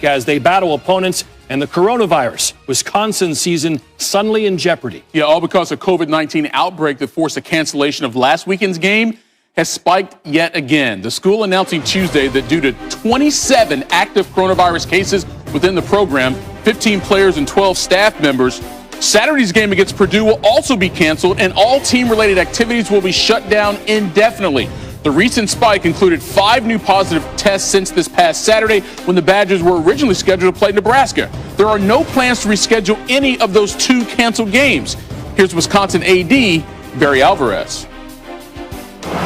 week as they battle opponents and the coronavirus. Wisconsin's season suddenly in jeopardy. Yeah, all because of COVID-19 outbreak that forced a cancellation of last weekend's game has spiked yet again. The school announcing Tuesday that due to 27 active coronavirus cases within the program, 15 players and 12 staff members, Saturday's game against Purdue will also be canceled, and all team-related activities will be shut down indefinitely. The recent spike included 5 new positive tests since this past Saturday when the Badgers were originally scheduled to play Nebraska. There are no plans to reschedule any of those 2 canceled games. Here's Wisconsin AD Barry Alvarez.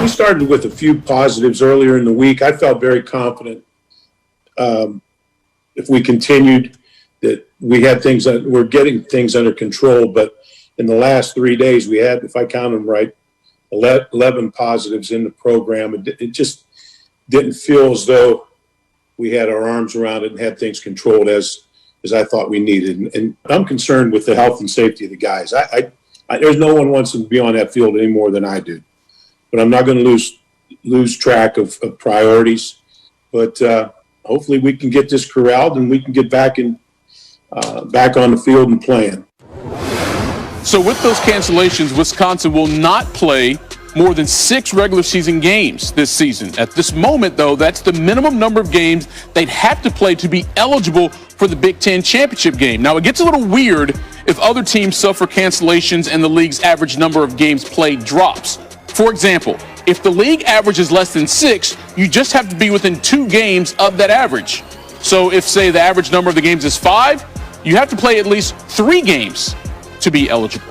We started with a few positives earlier in the week. I felt very confident if we continued that we had things that we're getting things under control. But in the last 3 days, we had, if I count them right, 11 positives in the program. It just didn't feel as though we had our arms around it and had things controlled as I thought we needed. And I'm concerned with the health and safety of the guys. There's no one wants them to be on that field any more than I do. But I'm not going to lose track of priorities. But hopefully we can get this corralled and we can get back on the field and playing. So with those cancellations, Wisconsin will not play more than 6 regular season games this season. At this moment, though, that's the minimum number of games they'd have to play to be eligible for the Big Ten championship game. Now, it gets a little weird if other teams suffer cancellations and the league's average number of games played drops. For example, if the league average is less than 6, you just have to be within 2 games of that average. So if, say, the average number of the games is 5, you have to play at least 3 games to be eligible.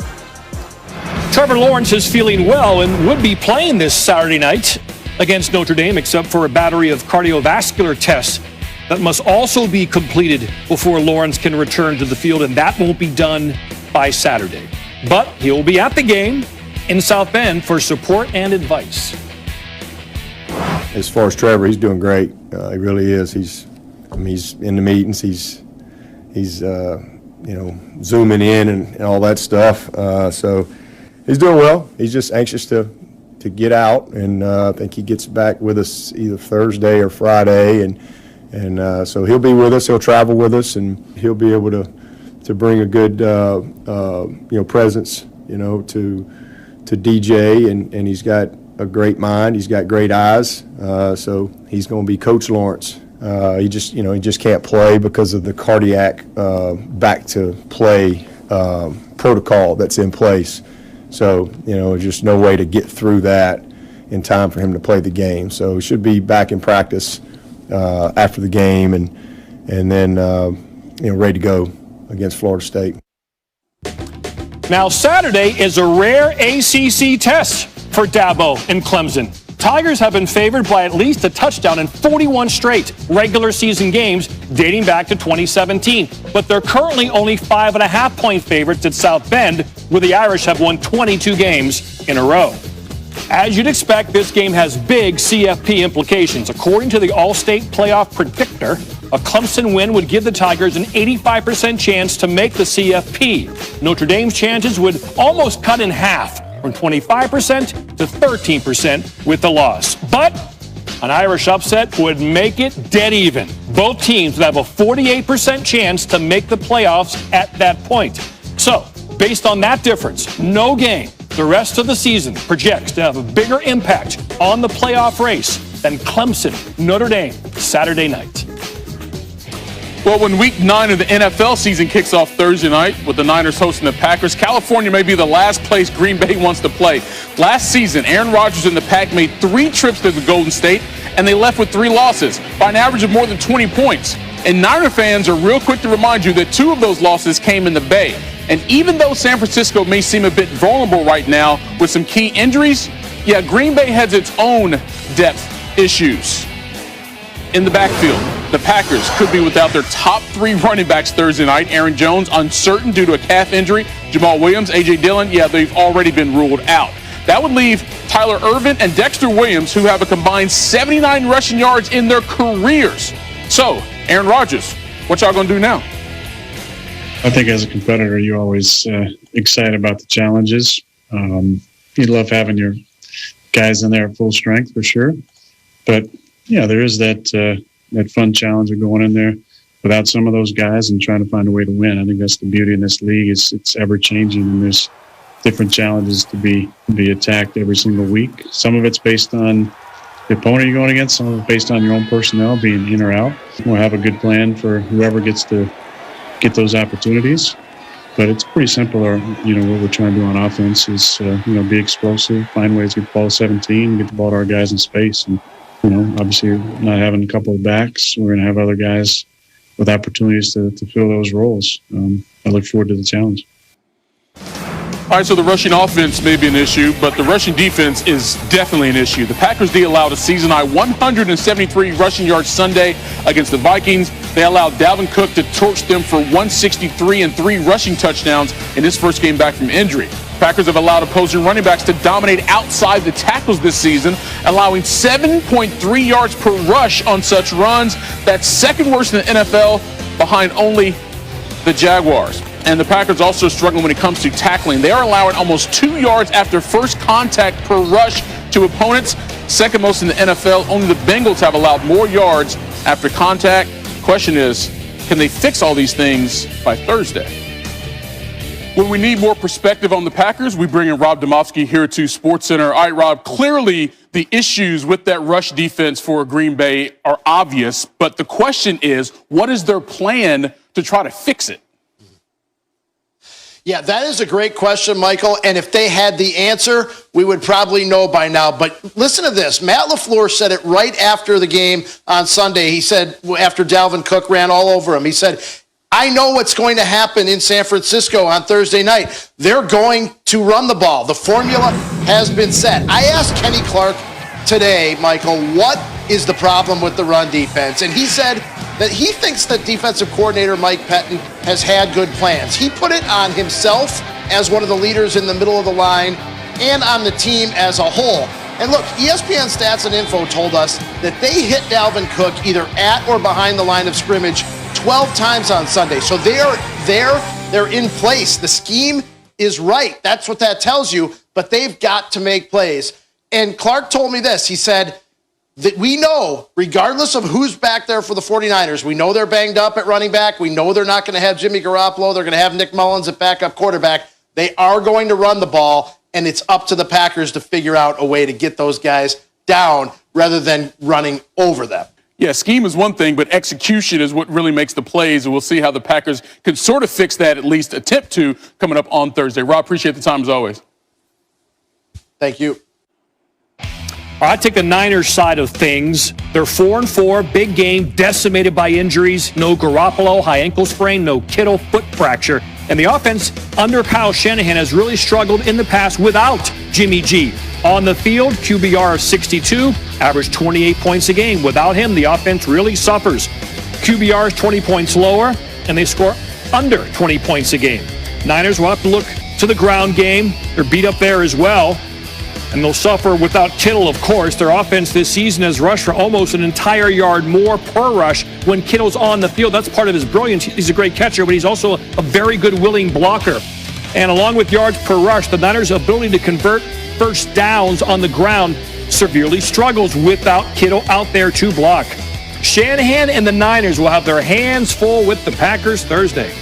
Trevor Lawrence is feeling well and would be playing this Saturday night against Notre Dame, except for a battery of cardiovascular tests that must also be completed before Lawrence can return to the field, and that won't be done by Saturday. But he will be at the game in South Bend for support and advice. As far as Trevor, he's doing great. He really is. He's in the meetings. He's zooming in and all that stuff. So he's doing well. He's just anxious to get out, and I think he gets back with us either Thursday or Friday, and so he'll be with us. He'll travel with us, and he'll be able to bring a good presence, to DJ, and he's got a great mind. He's got great eyes. So he's going to be Coach Lawrence. He just can't play because of the cardiac back to play protocol that's in place. So, just no way to get through that in time for him to play the game. So he should be back in practice after the game and then ready to go against Florida State. Now, Saturday is a rare ACC test for Dabo and Clemson. Tigers have been favored by at least a touchdown in 41 straight regular season games dating back to 2017. But they're currently only 5.5-point favorites at South Bend, where the Irish have won 22 games in a row. As you'd expect, this game has big CFP implications. According to the All-State Playoff Predictor, a Clemson win would give the Tigers an 85% chance to make the CFP. Notre Dame's chances would almost cut in half, from 25% to 13% with the loss. But an Irish upset would make it dead even. Both teams would have a 48% chance to make the playoffs at that point. So, based on that difference, no game the rest of the season projects to have a bigger impact on the playoff race than Clemson Notre Dame Saturday night. Well, when Week 9 of the NFL season kicks off Thursday night with the Niners hosting the Packers, California may be the last place Green Bay wants to play. Last season, Aaron Rodgers and the Pack made 3 trips to the Golden State, and they left with 3 losses by an average of more than 20 points. And Niner fans are real quick to remind you that 2 of those losses came in the Bay. And even though San Francisco may seem a bit vulnerable right now with some key injuries, Green Bay has its own depth issues. In the backfield, the Packers could be without their top 3 running backs Thursday night. Aaron Jones, uncertain due to a calf injury. Jamal Williams, A.J. Dillon, they've already been ruled out. That would leave Tyler Ervin and Dexter Williams, who have a combined 79 rushing yards in their careers. So, Aaron Rodgers, what y'all going to do now? I think as a competitor, you're always excited about the challenges. You love having your guys in there at full strength for sure. But, there is that fun challenge of going in there without some of those guys and trying to find a way to win. I think that's the beauty in this league. It's ever changing, and there's different challenges to be attacked every single week. Some of it's based on the opponent you're going against, some of it's based on your own personnel being in or out. We'll have a good plan for whoever gets to get those opportunities. But it's pretty simple. What we're trying to do on offense is, be explosive, find ways to get the ball to 17, get the ball to our guys in space. And, obviously not having a couple of backs, we're going to have other guys with opportunities to fill those roles. I look forward to the challenge. All right, so the rushing offense may be an issue, but the rushing defense is definitely an issue. The Packers D allowed a season-high 173 rushing yards Sunday against the Vikings. They allowed Dalvin Cook to torch them for 163 and 3 rushing touchdowns in his first game back from injury. Packers have allowed opposing running backs to dominate outside the tackles this season, allowing 7.3 yards per rush on such runs. That's second worst in the NFL, behind only the Jaguars. And the Packers also struggling when it comes to tackling. They are allowing almost 2 yards after first contact per rush to opponents. Second most in the NFL. Only the Bengals have allowed more yards after contact. Question is, can they fix all these things by Thursday? When we need more perspective on the Packers, we bring in Rob Domofsky here to SportsCenter. All right, Rob, clearly the issues with that rush defense for Green Bay are obvious, but the question is, what is their plan to try to fix it? Yeah, that is a great question, Michael. And if they had the answer, we would probably know by now. But listen to this. Matt LaFleur said it right after the game on Sunday. He said, after Dalvin Cook ran all over him, he said, I know what's going to happen in San Francisco on Thursday night. They're going to run the ball. The formula has been set. I asked Kenny Clark today, Michael, what is the problem with the run defense? And he said that he thinks that defensive coordinator Mike Pettin has had good plans. He put it on himself as one of the leaders in the middle of the line and on the team as a whole. And look, ESPN Stats and Info told us that they hit Dalvin Cook either at or behind the line of scrimmage 12 times on Sunday. So they are there, they're in place. The scheme is right. That's what that tells you, but they've got to make plays. And Clark told me this. He said that we know, regardless of who's back there for the 49ers, we know they're banged up at running back. We know they're not going to have Jimmy Garoppolo. They're going to have Nick Mullins at backup quarterback. They are going to run the ball, and it's up to the Packers to figure out a way to get those guys down rather than running over them. Yeah, scheme is one thing, but execution is what really makes the plays, and we'll see how the Packers can sort of fix that, at least attempt to, coming up on Thursday. Rob, appreciate the time as always. Thank you. All right, I take the Niners side of things. They're 4-4, big game, decimated by injuries. No Garoppolo, high ankle sprain, no Kittle, foot fracture. And the offense under Kyle Shanahan has really struggled in the past without Jimmy G. On the field, QBR of 62, average 28 points a game. Without him, the offense really suffers. QBR is 20 points lower, and they score under 20 points a game. Niners will have to look to the ground game. They're beat up there as well. And they'll suffer without Kittle, of course. Their offense this season has rushed for almost an entire yard more per rush when Kittle's on the field. That's part of his brilliance. He's a great catcher, but he's also a very good willing blocker. And along with yards per rush, the Niners' ability to convert first downs on the ground severely struggles without Kittle out there to block. Shanahan and the Niners will have their hands full with the Packers Thursday.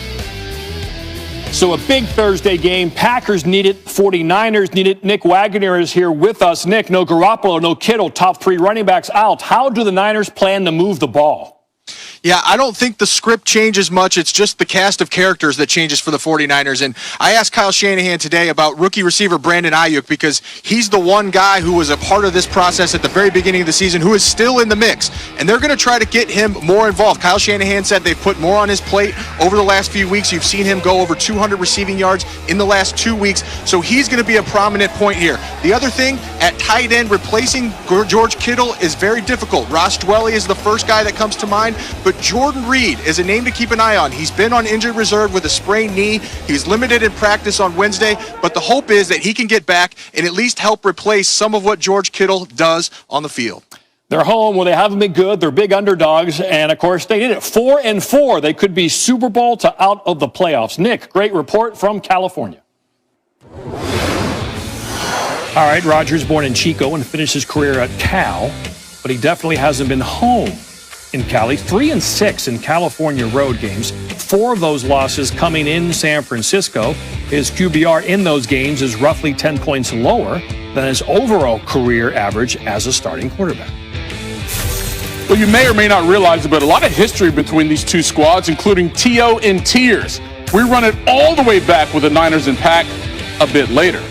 So a big Thursday game. Packers need it. 49ers need it. Nick Wagner is here with us. Nick, no Garoppolo, no Kittle, top 3 running backs out. How do the Niners plan to move the ball? Yeah, I don't think the script changes much. It's just the cast of characters that changes for the 49ers. And I asked Kyle Shanahan today about rookie receiver Brandon Ayuk because he's the one guy who was a part of this process at the very beginning of the season who is still in the mix. And they're going to try to get him more involved. Kyle Shanahan said they've put more on his plate over the last few weeks. You've seen him go over 200 receiving yards in the last 2 weeks. So he's going to be a prominent point here. The other thing, at tight end, replacing George Kittle is very difficult. Ross Dwelly is the first guy that comes to mind, but Jordan Reed is a name to keep an eye on. He's been on injured reserve with a sprained knee. He's limited in practice on Wednesday, but the hope is that he can get back and at least help replace some of what George Kittle does on the field. They're home where they haven't been good. They're big underdogs, and of course they did it 4-4. They could be Super Bowl to out of the playoffs. Nick, great report from California. All right, Rodgers born in Chico and finished his career at Cal, but he definitely hasn't been home in Cali, 3-6 in California road games. 4 of those losses coming in San Francisco. His QBR in those games is roughly 10 points lower than his overall career average as a starting quarterback. Well, you may or may not realize it, but a lot of history between these two squads, including TO and Tiers. We run it all the way back with the Niners and Pack a bit later.